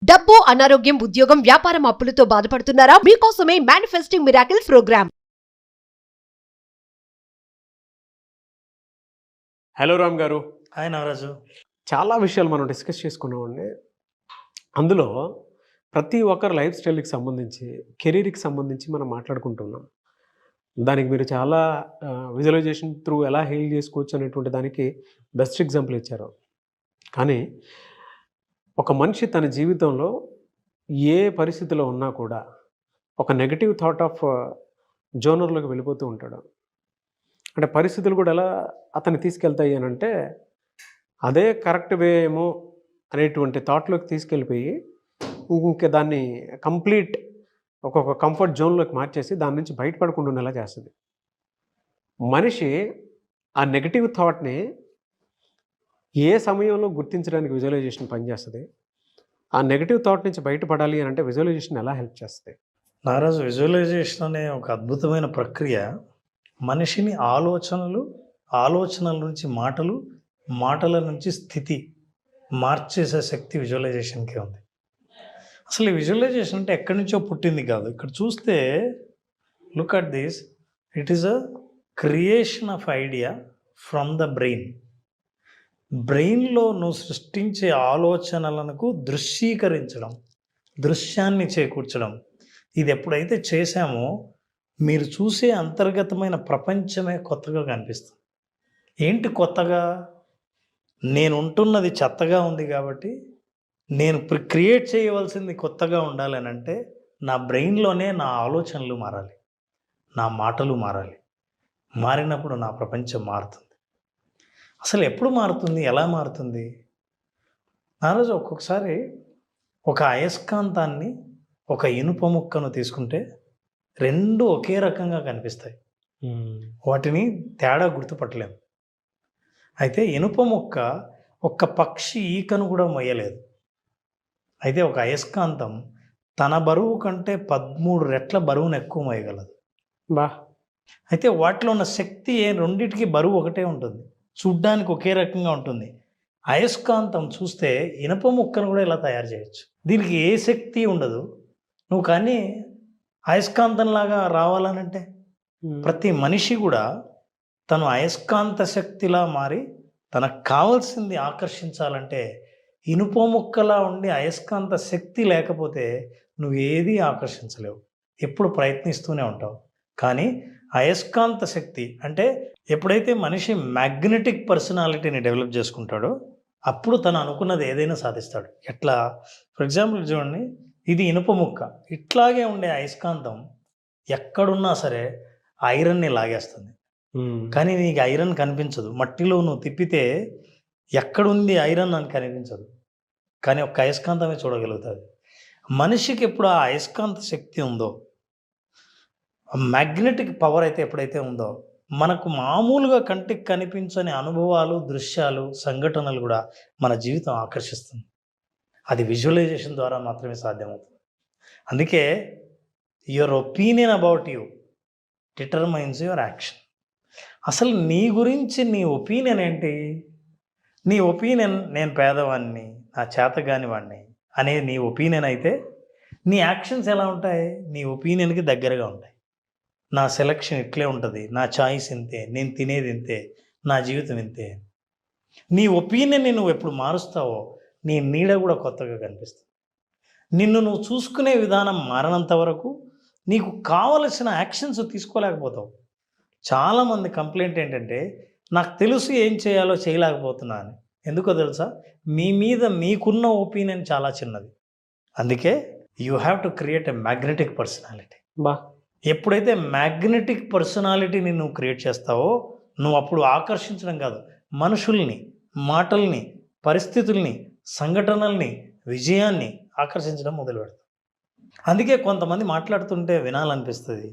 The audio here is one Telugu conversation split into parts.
డబ్బు, అనారోగ్యం, ఉద్యోగం, వ్యాపారం, అప్పులతో బాధపడుతున్నారా? మీకోసమే manifesting miracles program. Hello Ram గారు. హాయ్ నవరాజు. చాలా విషయాలు మనం డిస్కస్ చేసుకున్నామండి. అందులో ప్రతి ఒక్కరి లైఫ్ స్టైల్కి సంబంధించి, కెరీర్కి సంబంధించి మనం మాట్లాడుకుంటున్నాం. దానికి మీరు చాలా విజువలైజేషన్ త్రూ ఎలా హీల్ చేసుకోవచ్చు అనేటువంటి దానికి బెస్ట్ ఎగ్జాంపుల్ ఇచ్చారు. కానీ ఒక మనిషి తన జీవితంలో ఏ పరిస్థితిలో ఉన్నా కూడా ఒక నెగటివ్ థాట్ ఆఫ్ జోనర్లోకి వెళ్ళిపోతూ ఉంటాడు. అంటే పరిస్థితులు కూడా ఎలా అతన్ని తీసుకెళ్తాయి అని అంటే అదే కరెక్ట్ వే ఏమో అనేటువంటి థాట్లోకి తీసుకెళ్ళిపోయి ఇంకా దాన్ని కంప్లీట్ ఒక్కొక్క కంఫర్ట్ జోన్లోకి మార్చేసి దాని నుంచి బయటపడకుండా ఉండేలా చేస్తుంది. మనిషి ఆ నెగటివ్ థాట్ని ఏ సమయంలో గుర్తించడానికి విజువలైజేషన్ పనిచేస్తుంది, ఆ నెగటివ్ థాట్ నుంచి బయటపడాలి అని అంటే విజువలైజేషన్ ఎలా హెల్ప్ చేస్తుంది? నవరాజు, విజువలైజేషన్ అనే ఒక అద్భుతమైన ప్రక్రియ మనిషిని ఆలోచనల నుంచి మాటలు, మాటల నుంచి స్థితి మార్చేసే శక్తి విజువలైజేషన్కే ఉంది. అసలు ఈ విజువలైజేషన్ అంటే ఎక్కడి నుంచో పుట్టింది కాదు. ఇక్కడ చూస్తే look at this, it is a creation of idea from the brain. బ్రెయిన్లో నువ్వు సృష్టించే ఆలోచనలకు దృశ్యీకరించడం, దృశ్యాన్ని చేకూర్చడం, ఇది ఎప్పుడైతే చేశామో మీరు చూసే అంతర్గతమైన ప్రపంచమే కొత్తగా కనిపిస్తుంది. ఏంటి కొత్తగా? నేను ఉంటున్నది చెత్తగా ఉంది కాబట్టి నేను క్రియేట్ చేయవలసింది కొత్తగా ఉండాలి అని అంటే నా బ్రెయిన్లోనే నా ఆలోచనలు మారాలి, నా మాటలు మారాలి. మారినప్పుడు నా ప్రపంచం మారుతుంది. అసలు ఎప్పుడు మారుతుంది? ఎలా మారుతుంది? ఆ రోజు ఒక్కొక్కసారి ఒక అయస్కాంతాన్ని, ఒక ఇనుప ముక్కను తీసుకుంటే రెండు ఒకే రకంగా కనిపిస్తాయి. వాటిని తేడా గుర్తుపట్టలేము. అయితే ఇనుప ముక్క ఒక్క పక్షి ఈకను కూడా మొయ్యలేదు. అయితే ఒక అయస్కాంతం తన బరువు కంటే 13 రెట్ల బరువును ఎక్కువ మోయగలదు. అయితే వాటిలో ఉన్న శక్తి రెండింటికి బరువు ఒకటే ఉంటుంది, చూడ్డానికి ఒకే రకంగా ఉంటుంది. అయస్కాంతం చూస్తే ఇనుప ముక్కను కూడా ఇలా తయారు చేయొచ్చు. దీనికి ఏ శక్తి ఉండదు. నువ్వు కానీ అయస్కాంతంలాగా రావాలనంటే ప్రతి మనిషి కూడా తను అయస్కాంత శక్తిలా మారి తనకు కావాల్సింది ఆకర్షించాలంటే ఇనుప ముక్కలా ఉండి అయస్కాంత శక్తి లేకపోతే నువ్వు ఏది ఆకర్షించలేవు. ఎప్పుడు ప్రయత్నిస్తూనే ఉంటావు. కానీ అయస్కాంత శక్తి అంటే ఎప్పుడైతే మనిషి మ్యాగ్నెటిక్ పర్సనాలిటీని డెవలప్ చేసుకుంటాడో అప్పుడు తను అనుకున్నది ఏదైనా సాధిస్తాడు. ఎట్లా? ఫర్ ఎగ్జాంపుల్ చూడండి, ఇది ఇనుప ముక్క. ఇట్లాగే ఉండే అయస్కాంతం ఎక్కడున్నా సరే ఐరన్ని లాగేస్తుంది. కానీ నీకు ఐరన్ కనిపించదు. మట్టిలో నువ్వు తిప్పితే ఎక్కడుంది ఐరన్ అని కనిపించదు, కానీ ఒక అయస్కాంతమే చూడగలుగుతుంది. మనిషికి ఎప్పుడు ఆ అయస్కాంత శక్తి ఉందో, మ్యాగ్నెటిక్ పవర్ అయితే ఎప్పుడైతే ఉందో, మనకు మామూలుగా కంటికి కనిపించని అనుభవాలు, దృశ్యాలు, సంఘటనలు కూడా మన జీవితం ఆకర్షిస్తుంది. అది విజువలైజేషన్ ద్వారా మాత్రమే సాధ్యమవుతుంది. అందుకే your opinion about you determines your action. అసలు నీ గురించి నీ ఒపీనియన్ ఏంటి? నీ ఒపీనియన్ నేను పేదవాడిని, నా చేతగాని వాడిని అనే నీ ఒపీనియన్ అయితే నీ యాక్షన్స్ ఎలా ఉంటాయి? నీ ఒపీనియన్కి దగ్గరగా ఉంటాయి. నా సెలక్షన్ ఇట్లే ఉంటుంది, నా చాయిస్ ఇంతే, నేను తినేది ఇంతే, నా జీవితం ఇంతే. నీ ఒపీనియన్ని నువ్వు ఎప్పుడు మారుస్తావో నీ నీడ కూడా కొత్తగా కనిపిస్తుంది. నిన్ను నువ్వు చూసుకునే విధానం మారినంత వరకు నీకు కావలసిన యాక్షన్స్ తీసుకోలేకపోతావు. చాలామంది కంప్లైంట్ ఏంటంటే నాకు తెలుసు ఏం చేయాలో చేయలేకపోతున్నా అని. ఎందుకో తెలుసా? మీ మీద మీకున్న ఒపీనియన్ చాలా చిన్నది. అందుకే you have to create a magnetic personality. ఎప్పుడైతే మ్యాగ్నెటిక్ పర్సనాలిటీని నువ్వు క్రియేట్ చేస్తావో నువ్వు అప్పుడు ఆకర్షించడం కాదు, మనుషుల్ని, మాటల్ని, పరిస్థితుల్ని, సంఘటనల్ని, విజయాన్ని ఆకర్షించడం మొదలు పెడతావు. అందుకే కొంతమంది మాట్లాడుతుంటే వినాలనిపిస్తుంది,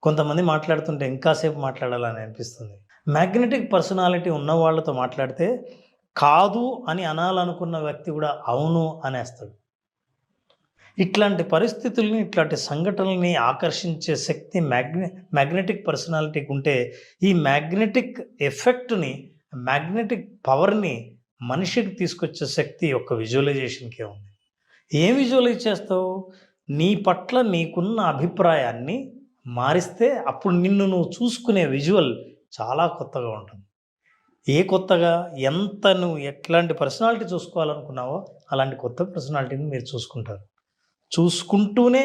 కొంతమంది మాట్లాడుతుంటే ఇంకాసేపు మాట్లాడాలని అనిపిస్తుంది. మ్యాగ్నెటిక్ పర్సనాలిటీ ఉన్న వాళ్ళతో మాట్లాడితే కాదు అని అనాలనుకున్న వ్యక్తి కూడా అవును అనేస్తాడు. ఇట్లాంటి పరిస్థితుల్ని, ఇట్లాంటి సంఘటనల్ని ఆకర్షించే శక్తి మ్యాగ్నెటిక్ పర్సనాలిటీకి ఉంటే ఈ మ్యాగ్నెటిక్ ఎఫెక్ట్ని, మ్యాగ్నెటిక్ పవర్ని మనిషికి తీసుకొచ్చే శక్తి యొక్క విజువలైజేషన్కే ఉంది. ఏం విజువలైజ్ చేస్తావు? నీ పట్ల నీకున్న అభిప్రాయాన్ని మారిస్తే అప్పుడు నిన్ను నువ్వు చూసుకునే విజువల్ చాలా కొత్తగా ఉంటుంది. ఏ కొత్తగా? ఎంత నువ్వు ఎట్లాంటి పర్సనాలిటీ చూసుకోవాలనుకున్నావో అలాంటి కొత్త పర్సనాలిటీని మీరు చూసుకుంటారు. చూసుకుంటూనే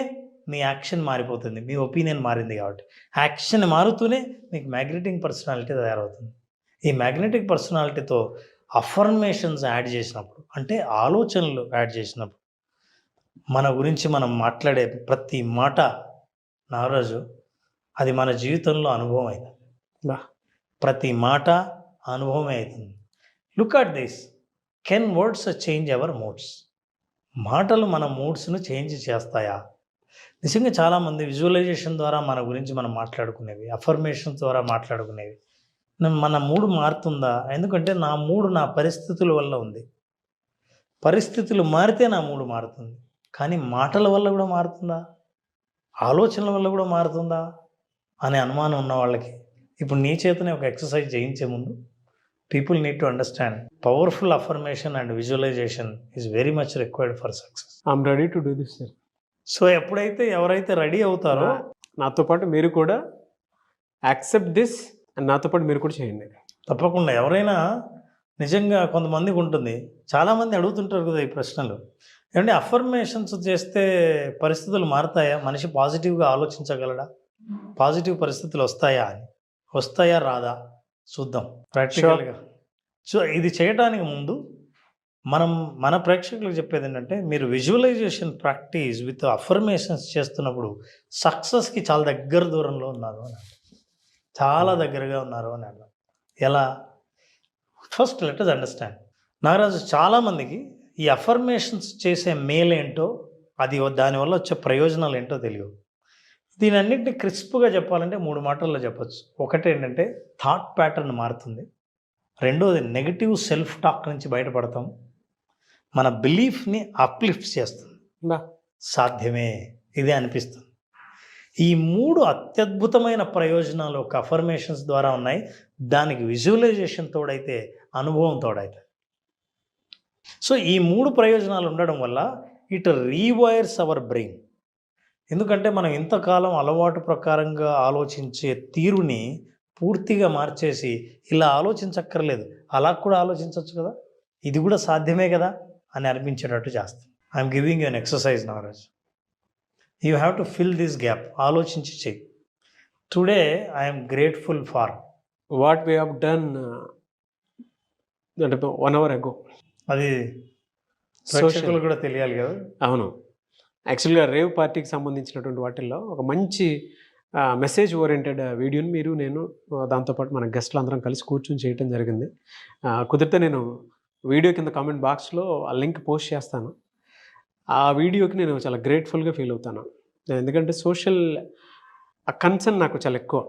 మీ యాక్షన్ మారిపోతుంది. మీ ఒపీనియన్ మారింది కాబట్టి యాక్షన్ మారుతూనే మీకు మ్యాగ్నెటిక్ పర్సనాలిటీ తయారవుతుంది. ఈ మ్యాగ్నెటిక్ పర్సనాలిటీతో అఫర్మేషన్స్ యాడ్ చేసినప్పుడు, అంటే ఆలోచనలు యాడ్ చేసినప్పుడు, మన గురించి మనం మాట్లాడే ప్రతి మాట నాగరాజు అది మన జీవితంలో అనుభవం అవుతుంది. ప్రతి మాట అనుభవమే అవుతుంది. Look at this, can words change our moods? మాటలు మన మూడ్స్ను చేంజ్ చేస్తాయా? నిజంగా చాలామంది విజువలైజేషన్ ద్వారా మన గురించి మనం మాట్లాడుకునేవి, అఫర్మేషన్స్ ద్వారా మాట్లాడుకునేవి, మన మూడు మారుతుందా? ఎందుకంటే నా మూడు నా పరిస్థితుల వల్ల ఉంది. పరిస్థితులు మారితే నా మూడు మారుతుంది. కానీ మాటల వల్ల కూడా మారుతుందా? ఆలోచనల వల్ల కూడా మారుతుందా అనే అనుమానం ఉన్న వాళ్ళకి ఇప్పుడు నీ చేతనే ఒక ఎక్సర్సైజ్ చేయించే ముందు people need to understand powerful affirmation and visualisation is very much required for success. I'm ready to do this sir. So ఎప్పుడైతే ఎవరైతే రెడీ అవుతారో నాతో పాటు మీరు కూడా యాక్సెప్ట్ దిస్ అండ్ నాతో పాటు మీరు కూడా చేయండి. తప్పకుండా. ఎవరైనా నిజంగా కొంతమందికి ఉంటుంది, చాలామంది అడుగుతుంటారు కదా ఈ ప్రశ్నలు, ఏమంటే అఫర్మేషన్స్ చేస్తే పరిస్థితులు మారుతాయా? మనిషి పాజిటివ్గా ఆలోచించగలడా? పాజిటివ్ పరిస్థితులు వస్తాయా అని. వస్తాయా రాదా చూద్దాం ప్రాక్టికల్గా. సో ఇది చేయడానికి ముందు మన ప్రేక్షకులకు చెప్పేది ఏంటంటే, మీరు విజువలైజేషన్ ప్రాక్టీస్ విత్ అఫర్మేషన్స్ చేస్తున్నప్పుడు సక్సెస్కి చాలా దగ్గర దూరంలో ఉన్నారు అని, చాలా దగ్గరగా ఉన్నారు అని అన్నారు. ఎలా? First let us understand. Nagaraju, చాలామందికి ఈ అఫర్మేషన్స్ చేసే మేలు ఏంటో, అది దానివల్ల వచ్చే ప్రయోజనాలు ఏంటో తెలియవు. దీని అన్నింటినీ క్రిస్ప్గా చెప్పాలంటే 3 మాటల్లో చెప్పచ్చు. ఒకటి ఏంటంటే థాట్ ప్యాటర్న్ మారుతుంది. రెండోది నెగిటివ్ సెల్ఫ్ టాక్ నుంచి బయటపడతాం. మన బిలీఫ్ని అప్లిఫ్ట్ చేస్తుంది. సాధ్యమే, ఇదే అనిపిస్తుంది. ఈ 3 అత్యద్భుతమైన ప్రయోజనాలు ఒక అఫర్మేషన్స్ ద్వారా ఉన్నాయి. దానికి విజువలైజేషన్ తోడైతే, అనుభవం తోడైతే. సో ఈ 3 ప్రయోజనాలు ఉండడం వల్ల ఇట్ రీవైర్స్ అవర్ బ్రెయిన్. ఎందుకంటే మనం ఇంతకాలం అలవాటు ప్రకారంగా ఆలోచించే తీరుని పూర్తిగా మార్చేసి ఇలా ఆలోచించక్కర్లేదు, అలా కూడా ఆలోచించవచ్చు కదా, ఇది కూడా సాధ్యమే కదా అని అనిపించేటట్టు చేస్తాం. I'm giving you an exercise Nagaraj. You have to fill this gap. ఆలోచించి చెయ్యి. Today I'm grateful for what we have done అంటే 1 hour ago. అది ప్రేక్షకులు కూడా తెలియాలి కదా. అవును, యాక్చువల్గా రేవ్ పార్టీకి సంబంధించినటువంటి వాటిల్లో ఒక మంచి మెసేజ్ ఓరియంటెడ్ వీడియోని మీరు, నేను, దాంతోపాటు మన గెస్ట్లు అందరం కలిసి కూర్చొని చేయటం జరిగింది. కుదిరితే నేను వీడియో కింద కామెంట్ బాక్స్లో ఆ లింక్ పోస్ట్ చేస్తాను. ఆ వీడియోకి నేను చాలా గ్రేట్ఫుల్గా ఫీల్ అవుతాను. ఎందుకంటే సోషల్ కన్సర్న్ నాకు చాలా ఎక్కువ.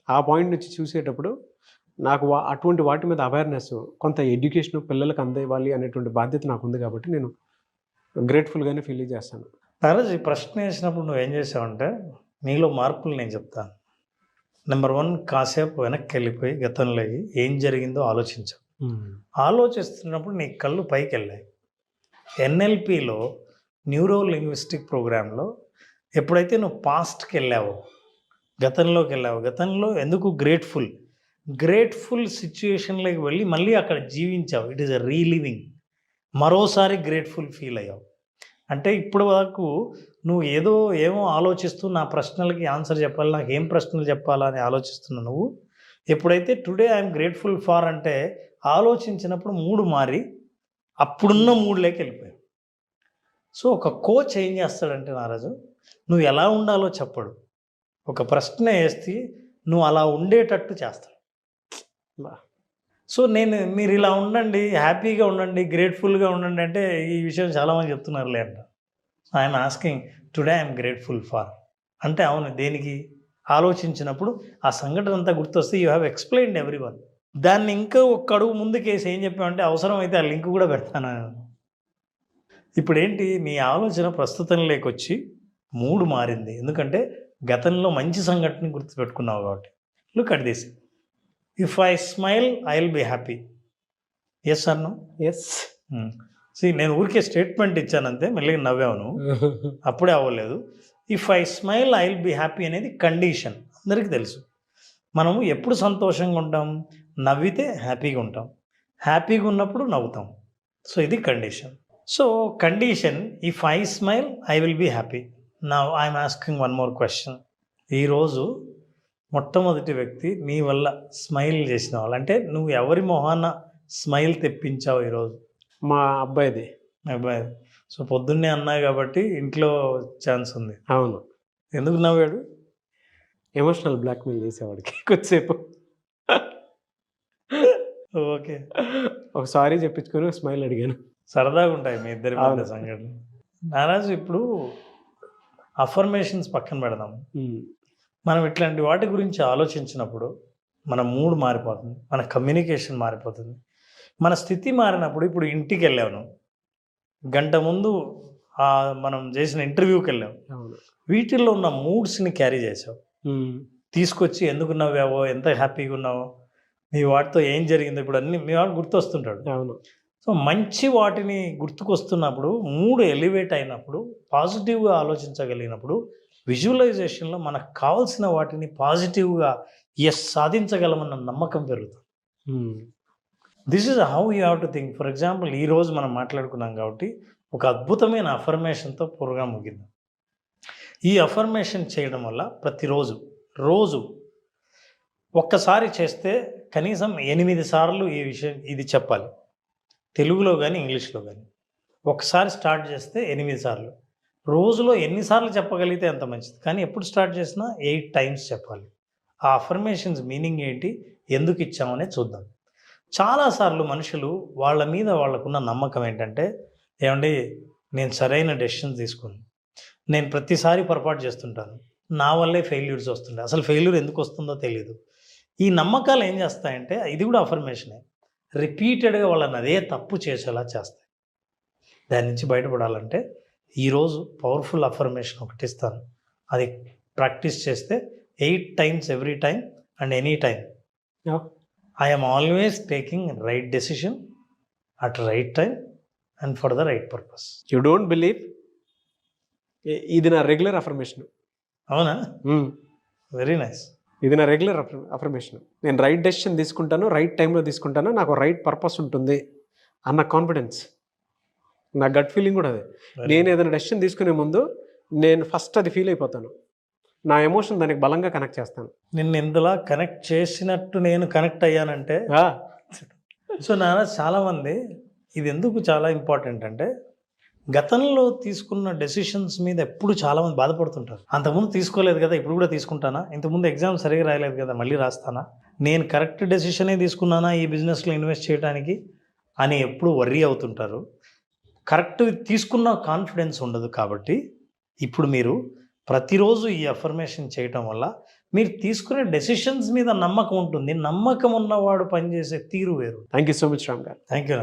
ఆ పాయింట్ నుంచి చూసేటప్పుడు నాకు అటువంటి వాటి మీద అవేర్నెస్, కొంత ఎడ్యుకేషన్ పిల్లలకు అందేవాలి అనేటువంటి బాధ్యత నాకు ఉంది. కాబట్టి నేను గ్రేట్ఫుల్గానే ఫీల్ చేస్తాను. నాగరాజ్, ఈ ప్రశ్న వేసినప్పుడు నువ్వు ఏం చేసావంటే, నీలో మార్పులు నేను చెప్తాను. నెంబర్ 1, కాసేపు వెనక్కి వెళ్ళిపోయి గతంలో ఏం జరిగిందో ఆలోచించావు. ఆలోచిస్తున్నప్పుడు నీ కళ్ళు పైకి వెళ్ళాయి. NLPలో న్యూరో లింగ్విస్టిక్ ప్రోగ్రాంలో ఎప్పుడైతే నువ్వు పాస్ట్కి వెళ్ళావో, గతంలోకి వెళ్ళావు, గతంలో ఎందుకు గ్రేట్ఫుల్ సిచ్యుయేషన్లోకి వెళ్ళి మళ్ళీ అక్కడ జీవించావు. It is a reliving. మరోసారి గ్రేట్ఫుల్ ఫీల్ అయ్యావు. అంటే ఇప్పుడు వరకు నువ్వు ఏమో ఆలోచిస్తూ నా ప్రశ్నలకి ఆన్సర్ చెప్పాలి, నాకు ఏం ప్రశ్నలు చెప్పాలా అని ఆలోచిస్తున్నావు. నువ్వు ఎప్పుడైతే టుడే ఐఎమ్ గ్రేట్ఫుల్ ఫార్ అంటే ఆలోచించినప్పుడు మూడు మారి అప్పుడున్న మూడులోకి వెళ్ళిపోయావు. సో ఒక కోచ్ ఏం చేస్తాడంటే నారాజు, నువ్వు ఎలా ఉండాలో చెప్పడు, ఒక ప్రశ్న వేస్తే నువ్వు అలా ఉండేటట్టు చేస్తాడు. సో మీరు ఇలా ఉండండి, హ్యాపీగా ఉండండి, గ్రేట్ఫుల్గా ఉండండి అంటే ఈ విషయం చాలామంది చెప్తున్నారులే అంట. I'm asking today I'm grateful for అంటే అవును, దేనికి ఆలోచించినప్పుడు ఆ సంఘటన అంతా గుర్తొస్తే యూ హ్యావ్ ఎక్స్ప్లెయిన్డ్ ఎవ్రీవన్. దాన్ని ఇంకా ఒక్క అడుగు ముందుకేసి ఏం చెప్పామంటే అవసరమైతే ఆ లింక్ కూడా పెడతాను. ఇప్పుడు ఏంటి, నీ ఆలోచన ప్రస్తుతం లేకొచ్చి మూడు మారింది, ఎందుకంటే గతంలో మంచి సంఘటన గుర్తుపెట్టుకున్నావు కాబట్టి. Look at this, if I smile I will be happy. Yes or no? Yes. నేను ఊరికే స్టేట్మెంట్ ఇచ్చానంతే, మెల్లిగా నవ్వాను, అప్పుడే అవ్వలేదు. If I smile I will be happy అనేది కండిషన్, అందరికీ తెలుసు. మనము ఎప్పుడు సంతోషంగా ఉంటాం? నవ్వితే హ్యాపీగా ఉంటాం, హ్యాపీగా ఉన్నప్పుడు నవ్వుతాం. సో ఇది condition. So condition, if I smile I will be happy. Now I'm asking one more question. ఈరోజు మొట్టమొదటి వ్యక్తి నీ వల్ల స్మైల్ చేసిన వాళ్ళు, అంటే నువ్వు ఎవరి మొహాన స్మైల్ తెప్పించావు ఈరోజు? మా అబ్బాయిది. అబ్బాయి. సో పొద్దున్నే అన్నాయి కాబట్టి ఇంట్లో ఛాన్స్ ఉంది. అవును. ఎందుకు నవ్వాడు? ఎమోషనల్ బ్లాక్మెయిల్ చేసేవాడికి కొద్దిసేపు. ఓకే, ఒక సారీ చెప్పించుకొని స్మైల్ అడిగాను. సరదాగా ఉంటాయి మీ ఇద్దరి మధ్య సంఘటన. నారాజు, ఇప్పుడు అఫర్మేషన్స్ పక్కన పెడదాం. మనం ఇట్లాంటి వాటి గురించి ఆలోచించినప్పుడు మన మూడ్ మారిపోతుంది, మన కమ్యూనికేషన్ మారిపోతుంది, మన స్థితి మారినప్పుడు. ఇప్పుడు ఇంటికి వెళ్ళాను, గంట ముందు మనం చేసిన ఇంటర్వ్యూకి వెళ్ళాం, వీటిల్లో ఉన్న మూడ్స్ని క్యారీ చేసావు, తీసుకొచ్చి ఎందుకు నవ్వావో, ఎంత హ్యాపీగా ఉన్నావో, మీ వాటితో ఏం జరిగిందో ఇప్పుడు అన్ని మీ వాడు గుర్తొస్తుంటాడు. అవును. సో మంచి వాటిని గుర్తుకొస్తున్నప్పుడు, మూడ్ ఎలివేట్ అయినప్పుడు, పాజిటివ్గా ఆలోచించగలిగినప్పుడు, విజువలైజేషన్లో మనకు కావాల్సిన వాటిని పాజిటివ్గా సాధించగలమన్న నమ్మకం పెరుగుతుంది. This is how you have to think. For example, ఈరోజు మనం మాట్లాడుకున్నాం కాబట్టి ఒక అద్భుతమైన అఫర్మేషన్తో ప్రోగ్రామ్ ముగింది. ఈ అఫర్మేషన్ చేయడం వల్ల రోజు ఒక్కసారి చేస్తే కనీసం 8 సార్లు ఈ విషయం ఇది చెప్పాలి, తెలుగులో కానీ ఇంగ్లీష్లో కానీ. ఒకసారి స్టార్ట్ చేస్తే 8 సార్లు, రోజులో ఎన్నిసార్లు చెప్పగలిగితే అంత మంచిది. కానీ ఎప్పుడు స్టార్ట్ చేసినా 8 టైమ్స్ చెప్పాలి. ఆ అఫర్మేషన్స్ మీనింగ్ ఏంటి, ఎందుకు ఇచ్చామనే చూద్దాం. చాలాసార్లు మనుషులు వాళ్ళ మీద వాళ్ళకున్న నమ్మకం ఏంటంటే, ఏమండి నేను సరైన డెసిషన్ తీసుకుని, నేను ప్రతిసారి పొరపాటు చేస్తుంటాను, నా వల్లే ఫెయిల్యూర్స్ వస్తుంటాయి, అసలు ఫెయిల్యూర్ ఎందుకు వస్తుందో తెలియదు. ఈ నమ్మకాలు ఏం చేస్తాయంటే, ఇది కూడా అఫర్మేషనే, రిపీటెడ్గా వాళ్ళని అదే తప్పు చేసేలా చేస్తాయి. దాని నుంచి బయటపడాలంటే ఈరోజు పవర్ఫుల్ అఫర్మేషన్ ఒకటి ఇస్తాను, అది ప్రాక్టీస్ చేస్తే 8 times every time and any time. I'm always taking right decision at right time and for the right purpose. You don't believe, ఇది నా రెగ్యులర్ అఫర్మేషన్. అవునా? Very nice. ఇది నా రెగ్యులర్ అఫర్మేషన్. నేను రైట్ డెసిషన్ తీసుకుంటాను, రైట్ టైంలో తీసుకుంటాను, నాకు రైట్ పర్పస్ ఉంటుంది అన్న కాన్ఫిడెన్స్. నా గట్ ఫీలింగ్ కూడా అదే. నేను ఏదైనా డెసిషన్ తీసుకునే ముందు నేను ఫస్ట్ అది ఫీల్ అయిపోతాను, నా ఎమోషన్ దానికి బలంగా కనెక్ట్ చేస్తాను. నిన్ను ఇందులో కనెక్ట్ చేసినట్టు నేను కనెక్ట్ అయ్యానంటే. సో నాన్న, చాలామంది ఇది ఎందుకు చాలా ఇంపార్టెంట్ అంటే, గతంలో తీసుకున్న డెసిషన్స్ మీద ఎప్పుడు చాలామంది బాధపడుతుంటారు. అంతకుముందు తీసుకోలేదు కదా, ఇప్పుడు కూడా తీసుకుంటానా, ఇంతకుముందు ఎగ్జామ్ సరిగా రాయలేదు కదా, మళ్ళీ రాస్తానా, నేను కరెక్ట్ డెసిషనే తీసుకున్నానా ఈ బిజినెస్లో ఇన్వెస్ట్ చేయడానికి అని ఎప్పుడు వర్రీ అవుతుంటారు. కరెక్ట్ తీసుకున్న కాన్ఫిడెన్స్ ఉండదు. కాబట్టి ఇప్పుడు మీరు ప్రతిరోజు ఈ అఫర్మేషన్ చేయటం వల్ల మీరు తీసుకునే డెసిషన్స్ మీద నమ్మకం ఉంటుంది. నమ్మకం ఉన్నవాడు పనిచేసే తీరు వేరు. Thank you so much Ram గారు. Thank you.